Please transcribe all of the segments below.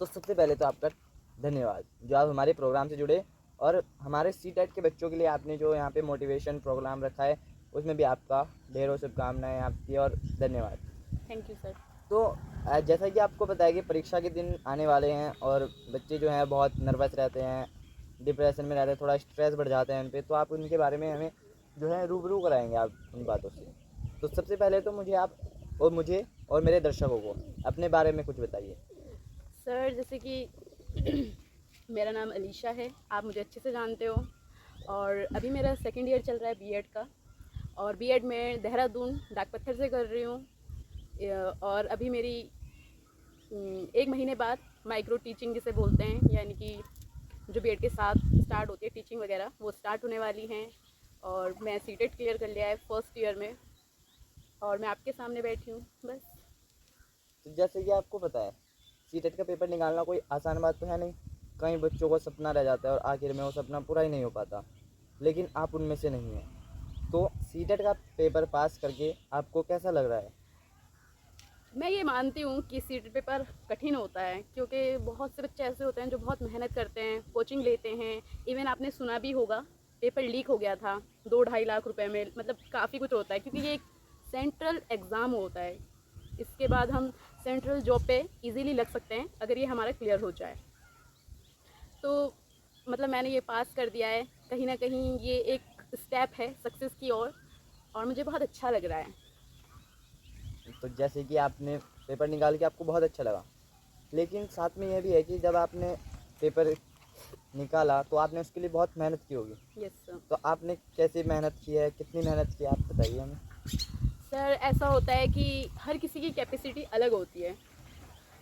तो सबसे पहले तो आपका धन्यवाद जो आप हमारे प्रोग्राम से जुड़े और हमारे सीटेट के बच्चों के लिए आपने जो यहाँ पे मोटिवेशन प्रोग्राम रखा है उसमें भी आपका ढेरों शुभकामनाएं आपकी और धन्यवाद। Thank you sir. तो जैसा कि आपको पता है कि परीक्षा के दिन आने वाले हैं और बच्चे जो हैं बहुत नर्वस रहते हैं, डिप्रेशन में रहते हैं, थोड़ा स्ट्रेस बढ़ जाते हैं उन पे, तो आप उनके बारे में हमें जो है रूबरू कराएंगे आप उन बातों से। तो सबसे पहले तो मुझे और मेरे दर्शकों को अपने बारे में कुछ बताइए। सर जैसे कि मेरा नाम अलीशा है, आप मुझे अच्छे से जानते हो, और अभी मेरा सेकंड ईयर चल रहा है बीएड का, और बीएड में देहरादून डाकपत्थर से कर रही हूँ। और अभी मेरी 1 महीने बाद माइक्रो टीचिंग जिसे बोलते हैं, यानी कि जो बीएड के साथ स्टार्ट होती है टीचिंग वगैरह, वो स्टार्ट होने वाली हैं। और मैं सीटेट क्लियर कर लिया है फर्स्ट ईयर में, और मैं आपके सामने बैठी हूँ बस। तो जैसे कि आपको पता है सीटेट का पेपर निकालना कोई आसान बात तो है नहीं, कई बच्चों को सपना रह जाता है और आखिर में वो सपना पूरा ही नहीं हो पाता, लेकिन आप उनमें से नहीं हैं। तो सीटेट का पेपर पास करके आपको कैसा लग रहा है? मैं ये मानती हूँ कि सीटेट पेपर कठिन होता है, क्योंकि बहुत से बच्चे ऐसे होते हैं जो बहुत मेहनत करते हैं, कोचिंग लेते हैं। इवन आपने सुना भी होगा पेपर लीक हो गया था 2-2.5 लाख रुपए में, मतलब काफ़ी कुछ होता है, क्योंकि ये एक सेंट्रल एग्ज़ाम होता है। इसके बाद हम सेंट्रल जॉब पे इजीली लग सकते हैं अगर ये हमारा क्लियर हो जाए। तो मतलब मैंने ये पास कर दिया है, कहीं ना कहीं ये एक स्टेप है सक्सेस की ओर, और मुझे बहुत अच्छा लग रहा है। तो जैसे कि आपने पेपर निकाल के आपको बहुत अच्छा लगा, लेकिन साथ में यह भी है कि जब आपने पेपर निकाला तो आपने उसके लिए बहुत मेहनत की होगी। Yes sir. तो आपने कैसे मेहनत की है, कितनी मेहनत की है, आप बताइए हमें। सर ऐसा होता है कि हर किसी की कैपेसिटी अलग होती है।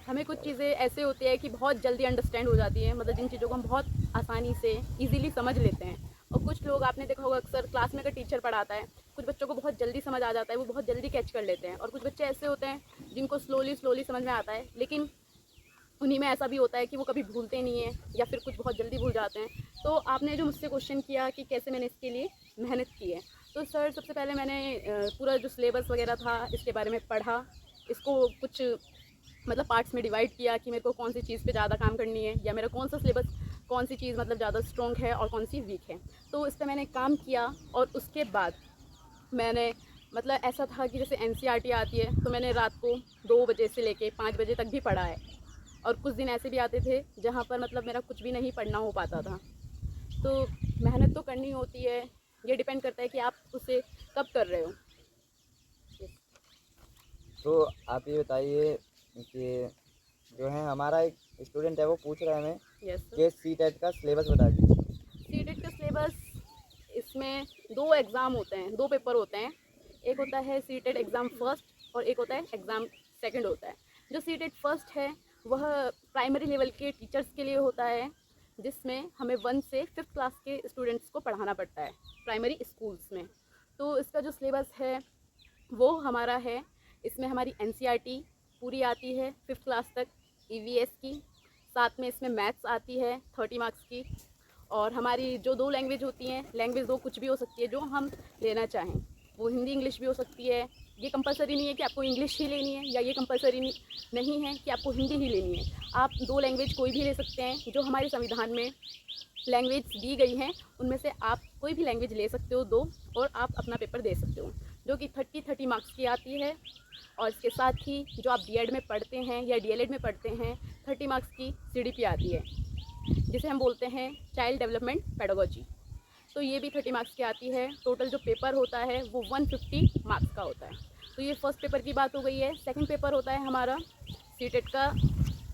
हमें कुछ चीज़ें ऐसे होती है कि बहुत जल्दी अंडरस्टैंड हो जाती है, मतलब जिन चीज़ों को हम बहुत आसानी से इजीली समझ लेते हैं। और कुछ लोग आपने देखा होगा अक्सर क्लास में अगर टीचर पढ़ाता है, कुछ बच्चों को बहुत जल्दी समझ आ जाता है, वो बहुत जल्दी कैच कर लेते हैं, और कुछ बच्चे ऐसे होते हैं जिनको स्लोली स्लोली समझ में आता है, लेकिन उन्हीं में ऐसा भी होता है कि वो कभी भूलते नहीं हैं या फिर कुछ बहुत जल्दी भूल जाते हैं। तो आपने जो मुझसे क्वेश्चन किया कि कैसे मैंने इसके लिए मेहनत की है, तो सर सबसे पहले मैंने पूरा जो सिलेबस वगैरह था इसके बारे में पढ़ा, इसको कुछ मतलब पार्ट्स में डिवाइड किया कि मेरे को कौन सी चीज़ पे ज़्यादा काम करनी है, या मेरा कौन सा सिलेबस, कौन सी चीज़ मतलब ज़्यादा स्ट्रॉन्ग है और कौन सी वीक है। तो इस पर मैंने काम किया, और उसके बाद मैंने मतलब ऐसा था कि जैसे एनसीईआरटी आती है तो मैंने रात को 2 बजे से लेके 5 बजे तक भी पढ़ा है। और कुछ दिन ऐसे भी आते थे जहाँ पर मतलब मेरा कुछ भी नहीं पढ़ना हो पाता था। तो मेहनत तो करनी होती है, ये डिपेंड करता है कि आप उसे कब कर रहे हो। तो आप ये बताइए कि जो है हमारा एक स्टूडेंट है वो पूछ रहा है हमें यस सर। कि सीटेट का सिलेबस बता दीजिए। सीटेट का सिलेबस, इसमें 2 एग्ज़ाम होते हैं, 2 पेपर होते हैं। एक होता है सीटेट एग्ज़ाम फर्स्ट, और एक होता है एग्ज़ाम सेकंड होता है। जो सीटेट फर्स्ट है वह प्राइमरी लेवल के टीचर्स के लिए होता है, जिसमें हमें 1 से 5th क्लास के स्टूडेंट्स को पढ़ाना पड़ता है प्राइमरी स्कूल्स में। तो इसका जो सिलेबस है वो हमारा है, इसमें हमारी एनसीईआरटी पूरी आती है 5th क्लास तक, ईवीएस की, साथ में इसमें मैथ्स आती है 30 मार्क्स की। और हमारी जो 2 लैंग्वेज होती हैं, लैंग्वेज 2 कुछ भी हो सकती है जो हम लेना चाहें, वो हिंदी इंग्लिश भी हो सकती है। ये कंपलसरी नहीं है कि आपको इंग्लिश ही लेनी है, या ये कंपलसरी नहीं है कि आपको हिंदी ही लेनी है। आप 2 लैंग्वेज कोई भी ले सकते हैं, जो हमारे संविधान में लैंग्वेज दी गई हैं उनमें से आप कोई भी लैंग्वेज ले सकते हो 2, और आप अपना पेपर दे सकते हो, जो कि 30 मार्क्स की आती है। और इसके साथ ही जो आप बीएड में पढ़ते हैं या डीएलएड में पढ़ते हैं, 30 मार्क्स की सीडीपी आती है, जिसे हम बोलते हैं चाइल्ड डेवलपमेंट पेडागोजी। तो ये भी 30 मार्क्स की आती है। टोटल जो पेपर होता है वो 150 मार्क्स का होता है। तो ये फर्स्ट पेपर की बात हो गई है। सेकंड पेपर होता है हमारा सीटेट का,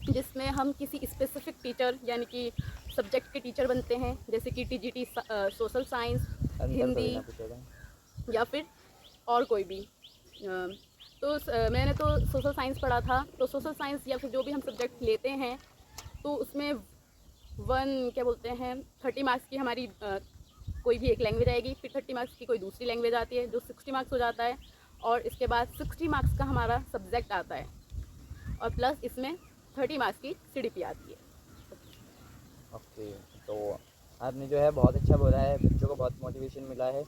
जिसमें हम किसी स्पेसिफिक टीचर यानी कि सब्जेक्ट के टीचर बनते हैं, जैसे कि टीजीटी सोशल साइंस, अंतर थोड़ी हिंदी, ना कुछ होगा। या फिर और कोई भी। तो मैंने तो सोशल साइंस पढ़ा था, तो सोशल साइंस या फिर जो भी हम सब्जेक्ट लेते हैं, तो उसमें क्या बोलते हैं 30 मार्क्स की हमारी कोई भी एक लैंग्वेज आएगी, फिर 30 मार्क्स की कोई दूसरी लैंग्वेज आती है जो 60 मार्क्स हो जाता है, और इसके बाद 60 मार्क्स का हमारा सब्जेक्ट आता है, और प्लस इसमें 30 मार्क्स की सीडीपी आती है। ओके, तो आपने जो है बहुत अच्छा बोला है, बच्चों को बहुत मोटिवेशन मिला है,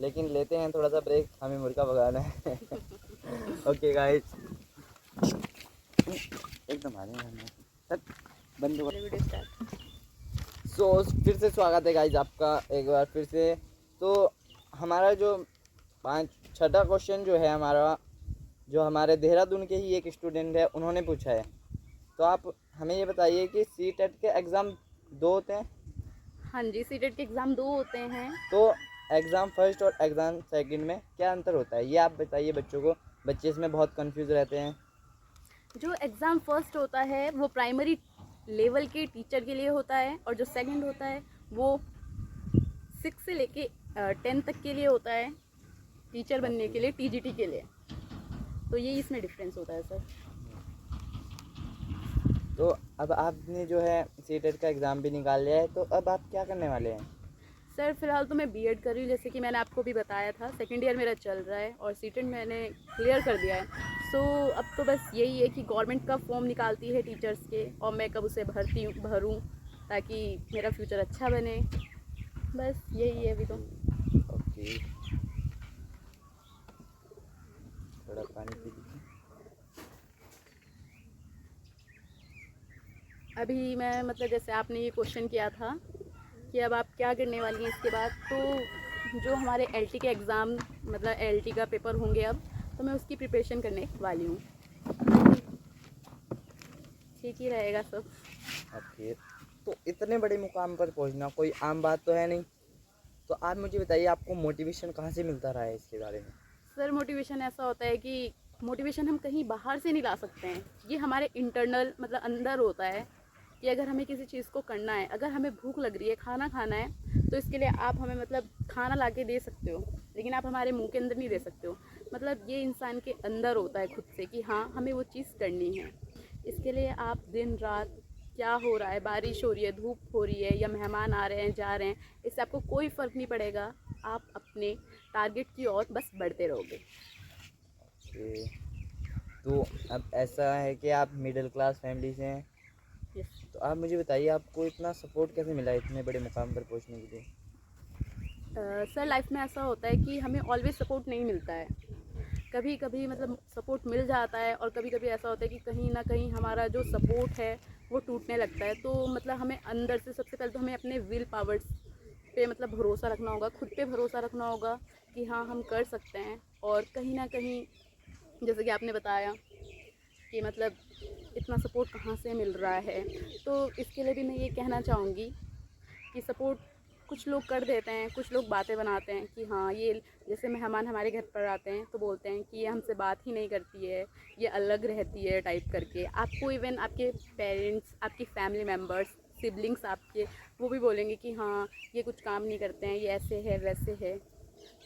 लेकिन लेते हैं थोड़ा सा ब्रेक, हमें मुर्गा भगाना है। ओके गाइस, एकदम आ रहे हैं। तक बंद हो। Video start. सो फिर से स्वागत है गाइज आपका एक बार फिर से। तो हमारा जो छठा क्वेश्चन जो है हमारा, जो हमारे देहरादून के ही एक स्टूडेंट है उन्होंने पूछा है। तो आप हमें ये बताइए कि सीटेट के एग्ज़ाम 2 होते हैं। हाँ जी, सीटेट के एग्ज़ाम 2 होते हैं। तो एग्ज़ाम फर्स्ट और एग्ज़ाम सेकंड में क्या अंतर होता है, ये आप बताइए बच्चों को। बच्चे इसमें बहुत कंफ्यूज रहते हैं। जो एग्ज़ाम फर्स्ट होता है वो प्राइमरी लेवल के टीचर के लिए होता है, और जो सेकंड होता है वो 6 से लेके 10 तक के लिए होता है, टीचर बनने के लिए, टीजीटी के लिए। तो यही इसमें डिफरेंस होता है सर। तो अब आपने जो है सीटेट का एग्ज़ाम भी निकाल लिया है, तो अब आप क्या करने वाले हैं? सर फिलहाल तो मैं बीएड कर रही हूँ, जैसे कि मैंने आपको भी बताया था। सेकेंड ईयर मेरा चल रहा है और सीटेट मैंने क्लियर कर दिया है। सो अब तो बस यही है कि गवर्नमेंट का फॉर्म निकालती है टीचर्स के, और मैं कब उसे भरूँ ताकि मेरा फ्यूचर अच्छा बने। बस यही है अभी तो। ओके, थोड़ा पानी पी लीजिए। अभी मैं मतलब जैसे आपने ये क्वेश्चन किया था कि अब आप क्या करने वाली हैं इसके बाद, तो जो हमारे एलटी के एग्ज़ाम मतलब एलटी का पेपर होंगे अब, तो मैं उसकी प्रिपरेशन करने वाली हूँ। ठीक ही रहेगा सब। ओके, तो इतने बड़े मुकाम पर पहुंचना कोई आम बात तो है नहीं। तो आप मुझे बताइए आपको मोटिवेशन कहाँ से मिलता रहा है इसके बारे में? सर मोटिवेशन ऐसा होता है कि मोटिवेशन हम कहीं बाहर से नहीं ला सकते हैं, ये हमारे इंटरनल मतलब अंदर होता है कि अगर हमें किसी चीज़ को करना है, अगर हमें भूख लग रही है, खाना खाना है, तो इसके लिए आप हमें मतलब खाना ला के दे सकते हो, लेकिन आप हमारे मुंह के अंदर नहीं दे सकते हो। मतलब ये इंसान के अंदर होता है खुद से कि हाँ हमें वो चीज़ करनी है। इसके लिए आप दिन रात क्या हो रहा है, बारिश हो रही है, धूप हो रही है, या मेहमान आ रहे हैं जा रहे हैं, इससे आपको कोई फ़र्क नहीं पड़ेगा। आप अपने टारगेट की ओर बस बढ़ते रहोगे। ओके, तो अब ऐसा है कि आप मिडिल क्लास फैमिली से हैं। यस। तो आप मुझे बताइए आपको इतना सपोर्ट कैसे मिला इतने बड़े मुकाम पर पहुंचने के लिए? सर लाइफ में ऐसा होता है कि हमें ऑलवेज सपोर्ट नहीं मिलता है। कभी कभी मतलब सपोर्ट मिल जाता है, और कभी कभी ऐसा होता है कि कहीं ना कहीं हमारा जो सपोर्ट है वो टूटने लगता है। तो मतलब हमें अंदर से सबसे पहले तो हमें अपने विल पावर्स पे मतलब भरोसा रखना होगा, खुद पे भरोसा रखना होगा कि हाँ हम कर सकते हैं। और कहीं ना कहीं जैसे कि आपने बताया कि मतलब इतना सपोर्ट कहाँ से मिल रहा है, तो इसके लिए भी मैं ये कहना चाहूँगी कि सपोर्ट कुछ लोग कर देते हैं, कुछ लोग बातें बनाते हैं कि हाँ ये, जैसे मेहमान हमारे घर पर आते हैं तो बोलते हैं कि ये हमसे बात ही नहीं करती है, ये अलग रहती है टाइप करके। आपको इवन आपके पेरेंट्स, आपकी फैमिली मेम्बर्स, सिबलिंग्स आपके, वो भी बोलेंगे कि हाँ ये कुछ काम नहीं करते हैं, ये ऐसे है वैसे है।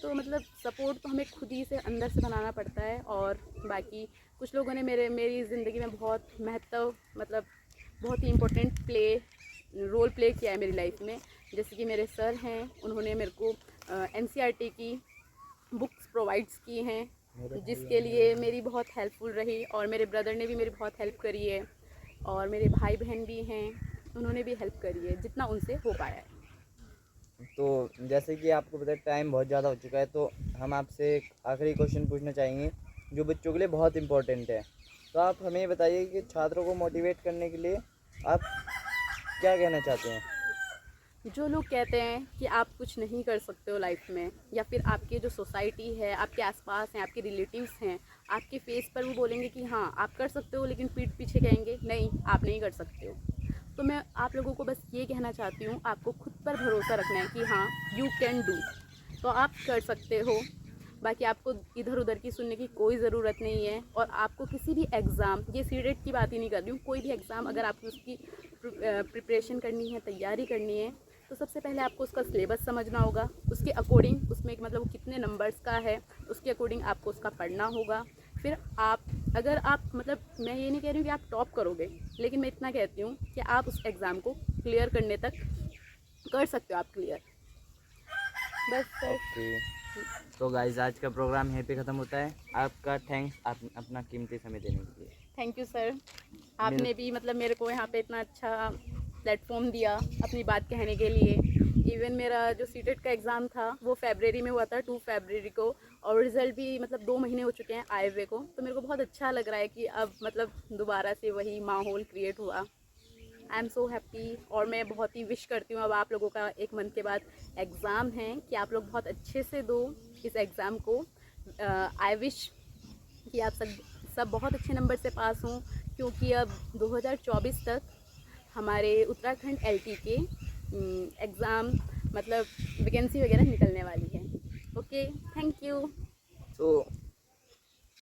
तो मतलब सपोर्ट तो हमें खुद ही से अंदर से बनाना पड़ता है। और बाकी कुछ लोगों ने मेरी ज़िंदगी में बहुत मतलब बहुत ही इम्पोर्टेंट रोल प्ले किया है मेरी लाइफ में। जैसे कि मेरे सर हैं, उन्होंने मेरे को एनसीईआरटी की बुक्स प्रोवाइड्स की हैं, जिसके लिए मेरी बहुत हेल्पफुल रही। और मेरे ब्रदर ने भी मेरी बहुत हेल्प करी है, और मेरे भाई बहन भी हैं, उन्होंने भी हेल्प करी है जितना उनसे हो पाया है। तो जैसे कि आपको पता है टाइम बहुत ज़्यादा हो चुका है, तो हम आपसे एक आखिरी क्वेश्चन पूछना चाहेंगे जो बच्चों के लिए बहुत इम्पोर्टेंट है। तो आप हमें ये बताइए कि छात्रों को मोटिवेट करने के लिए आप क्या कहना चाहते हैं? जो लोग कहते हैं कि आप कुछ नहीं कर सकते हो लाइफ में, या फिर आपके जो सोसाइटी है, आपके आसपास हैं, आपके रिलेटिव्स हैं, आपके फेस पर वो बोलेंगे कि हाँ आप कर सकते हो, लेकिन पीठ पीछे कहेंगे नहीं आप नहीं कर सकते हो। तो मैं आप लोगों को बस ये कहना चाहती हूँ, आपको खुद पर भरोसा रखना है कि हाँ यू कैन डू, तो आप कर सकते हो। बाकी आपको इधर उधर की सुनने की कोई ज़रूरत नहीं है। और आपको किसी भी एग्ज़ाम, ये सीटेट की बात ही नहीं कर रही हूँ, कोई भी एग्ज़ाम अगर आपको उसकी प्रिपरेशन करनी है, तैयारी करनी है, तो सबसे पहले आपको उसका सिलेबस समझना होगा, उसके अकॉर्डिंग उसमें मतलब वो कितने नंबर्स का है उसके अकॉर्डिंग आपको उसका पढ़ना होगा। फिर आप, अगर आप मतलब मैं ये नहीं कह रही हूँ कि आप टॉप करोगे, लेकिन मैं इतना कहती हूँ कि आप उस एग्ज़ाम को क्लियर करने तक कर सकते हो आप क्लियर। बस सर। ओके, तो गाइस आज का प्रोग्राम यहीं पे ख़त्म होता है। आपका थैंक्स आप अपना कीमती समय देने के लिए। थैंक यू सर, आपने भी मतलब मेरे को यहाँ पे इतना अच्छा प्लेटफॉर्म दिया अपनी बात कहने के लिए। इवन मेरा जो सीटेट का एग्ज़ाम था वो फरवरी में हुआ था, 2 फरवरी को, और रिज़ल्ट भी मतलब 2 महीने हो चुके हैं आए हुए को। तो मेरे को बहुत अच्छा लग रहा है कि अब मतलब दोबारा से वही माहौल क्रिएट हुआ। I am so happy. और मैं बहुत ही विश करती हूँ, अब आप लोगों का 1 मंथ के बाद एग्ज़ाम है, कि आप लोग बहुत अच्छे से दो इस एग्ज़ाम को। आई विश कि आप सब बहुत अच्छे नंबर से पास हों, क्योंकि अब 2024 तक हमारे उत्तराखंड LT के एग्ज़ाम मतलब वैकेंसी वगैरह निकलने वाली है। Okay, thank you. तो